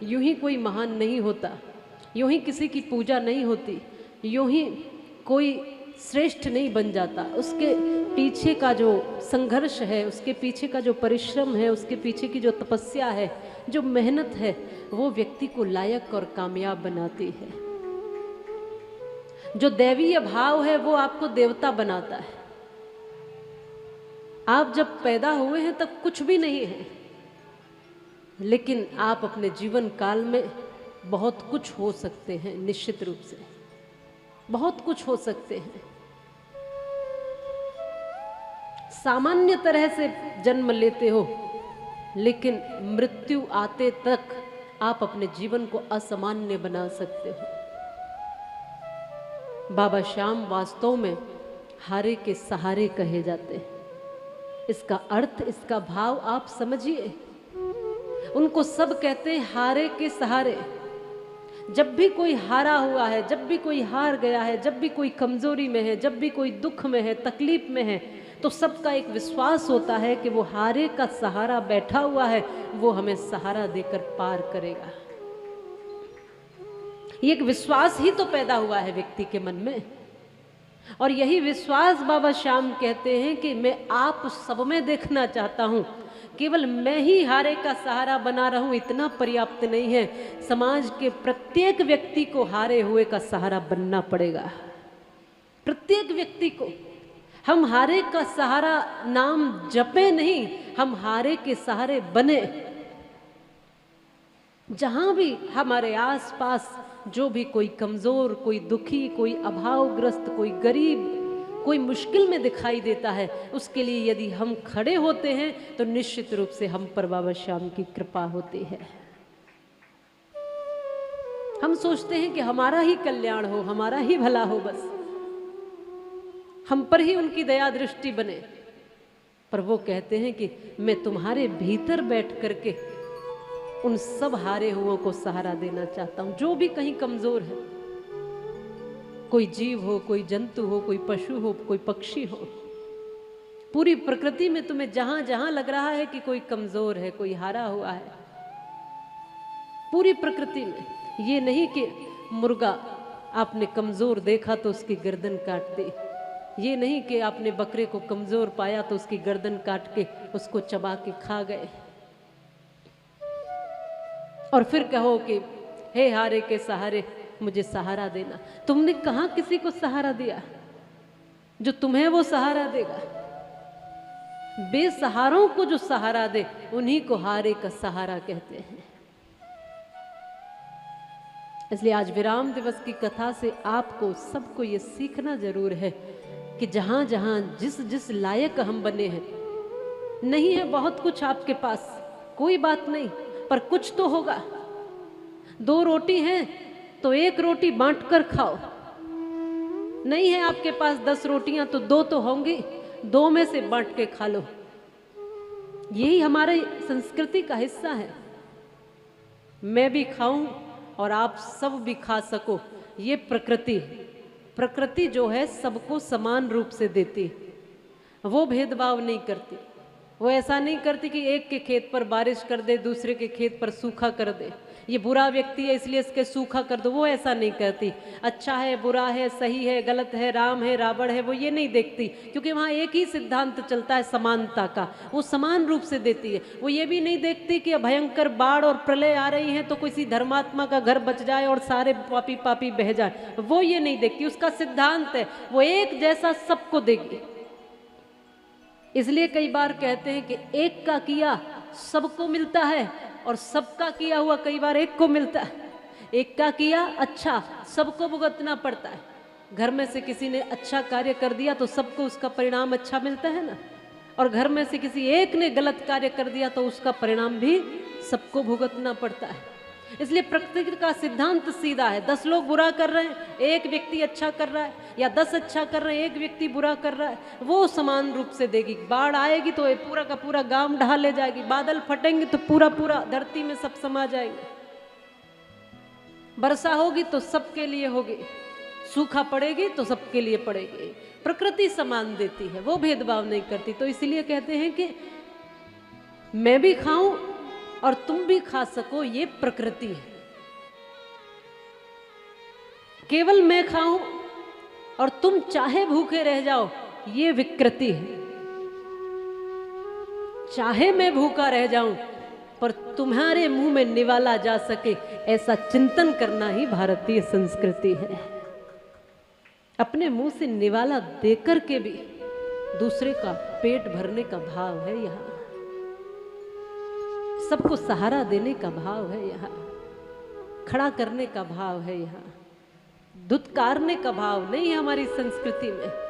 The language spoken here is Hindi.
यूं ही कोई महान नहीं होता, यूं ही किसी की पूजा नहीं होती, यूं ही कोई श्रेष्ठ नहीं बन जाता। उसके पीछे का जो संघर्ष है, उसके पीछे का जो परिश्रम है, उसके पीछे की जो तपस्या है, जो मेहनत है, वो व्यक्ति को लायक और कामयाब बनाती है। जो दैवीय भाव है वो आपको देवता बनाता है। आप जब पैदा हुए हैं तब कुछ भी नहीं है, लेकिन आप अपने जीवन काल में बहुत कुछ हो सकते हैं। निश्चित रूप से बहुत कुछ हो सकते हैं। सामान्य तरह से जन्म लेते हो, लेकिन मृत्यु आते तक आप अपने जीवन को असामान्य बना सकते हो। बाबा श्याम वास्तव में हारे के सहारे कहे जाते हैं। इसका अर्थ, इसका भाव आप समझिए। उनको सब कहते हैं हारे के सहारे। जब भी कोई हारा हुआ है, जब भी कोई हार गया है, जब भी कोई कमजोरी में है, जब भी कोई दुख में है, तकलीफ में है, तो सबका एक विश्वास होता है कि वो हारे का सहारा बैठा हुआ है, वो हमें सहारा देकर पार करेगा। ये एक विश्वास ही तो पैदा हुआ है व्यक्ति के मन में, और यही विश्वास बाबा श्याम कहते हैं कि मैं आप सब में देखना चाहता हूं। केवल मैं ही हारे का सहारा बना रहूं इतना पर्याप्त नहीं है। समाज के प्रत्येक व्यक्ति को हारे हुए का सहारा बनना पड़ेगा। प्रत्येक व्यक्ति को। हम हारे का सहारा नाम जपे नहीं, हम हारे के सहारे बने। जहां भी हमारे आसपास जो भी कोई कमजोर, कोई दुखी, कोई अभावग्रस्त, कोई गरीब, कोई मुश्किल में दिखाई देता है, उसके लिए यदि हम खड़े होते हैं तो निश्चित रूप से हम पर बाबा श्याम की कृपा होती है। हम सोचते हैं कि हमारा ही कल्याण हो, हमारा ही भला हो, बस हम पर ही उनकी दया दृष्टि बने। पर वो कहते हैं कि मैं तुम्हारे भीतर बैठ करके उन सब हारे हुओं को सहारा देना चाहता हूं, जो भी कहीं कमजोर है। कोई जीव हो, कोई जंतु हो, कोई पशु हो, कोई पक्षी हो, पूरी प्रकृति में तुम्हें जहां जहां लग रहा है कि कोई कमजोर है, कोई हारा हुआ है, पूरी प्रकृति में, ये नहीं कि मुर्गा आपने कमजोर देखा तो उसकी गर्दन काट दी, ये नहीं कि आपने बकरे को कमजोर पाया तो उसकी गर्दन काट के उसको चबा के खा गए और फिर कहो कि हे हारे के सहारे मुझे सहारा देना। तुमने कहां किसी को सहारा दिया? जो तुम्हें वो सहारा देगा। बेसहारों को जो सहारा दे उन्हीं को हारे का सहारा कहते हैं। इसलिए आज विराम दिवस की कथा से आपको सबको ये सीखना जरूर है कि जहां जहां जिस जिस लायक हम बने हैं, नहीं है बहुत कुछ आपके पास, कोई बात नहीं, पर कुछ तो होगा। 2 रोटी है तो 1 रोटी बांटकर खाओ। नहीं है आपके पास 10 रोटियां तो 2 तो होंगी, 2 में से बांट के खा लो। यही हमारे संस्कृति का हिस्सा है। मैं भी खाऊं और आप सब भी खा सको, ये प्रकृति जो है सबको समान रूप से देती। वो भेदभाव नहीं करती। वो ऐसा नहीं करती कि एक के खेत पर बारिश कर दे, दूसरे के खेत पर सूखा कर दे। ये बुरा व्यक्ति है इसलिए इसके सूखा कर दो, वो ऐसा नहीं करती। अच्छा है, बुरा है, सही है, गलत है, राम है, रावण है, वो ये नहीं देखती, क्योंकि वहाँ एक ही सिद्धांत चलता है समानता का। वो समान रूप से देती है। वो ये भी नहीं देखती कि भयंकर बाढ़ और प्रलय आ रही है तो किसी धर्मात्मा का घर बच जाए और सारे पापी पापी बह जाए, वो ये नहीं देखती। उसका सिद्धांत है वो एक जैसा सबको देगी। इसलिए कई बार कहते हैं कि एक का किया सबको मिलता है और सबका किया हुआ कई बार एक को मिलता है। एक का किया अच्छा सबको भुगतना पड़ता है। घर में से किसी ने अच्छा कार्य कर दिया तो सबको उसका परिणाम अच्छा मिलता है ना, और घर में से किसी एक ने गलत कार्य कर दिया तो उसका परिणाम भी सबको भुगतना पड़ता है। इसलिए प्रकृति का सिद्धांत सीधा है। 10 लोग बुरा कर रहे हैं, एक व्यक्ति अच्छा कर रहा है, या 10 अच्छा कर रहे हैं, एक व्यक्ति बुरा कर रहा है, वो समान रूप से देगी। बाढ़ आएगी तो पूरा का पूरा गांव ढहा ले जाएगी, बादल फटेंगे तो पूरा पूरा धरती में सब समा जाएंगे, वर्षा होगी तो सबके लिए होगी, सूखा पड़ेगी तो सबके लिए पड़ेगी। प्रकृति समान देती है, वो भेदभाव नहीं करती। तो इसलिए कहते हैं कि मैं भी खाऊं और तुम भी खा सको, ये प्रकृति है। केवल मैं खाऊं और तुम चाहे भूखे रह जाओ, ये विकृति है। चाहे मैं भूखा रह जाऊं पर तुम्हारे मुंह में निवाला जा सके, ऐसा चिंतन करना ही भारतीय संस्कृति है। अपने मुंह से निवाला देकर के भी दूसरे का पेट भरने का भाव है यहाँ, सबको सहारा देने का भाव है यहाँ, खड़ा करने का भाव है यहाँ, धुतकारने का भाव नहीं है हमारी संस्कृति में।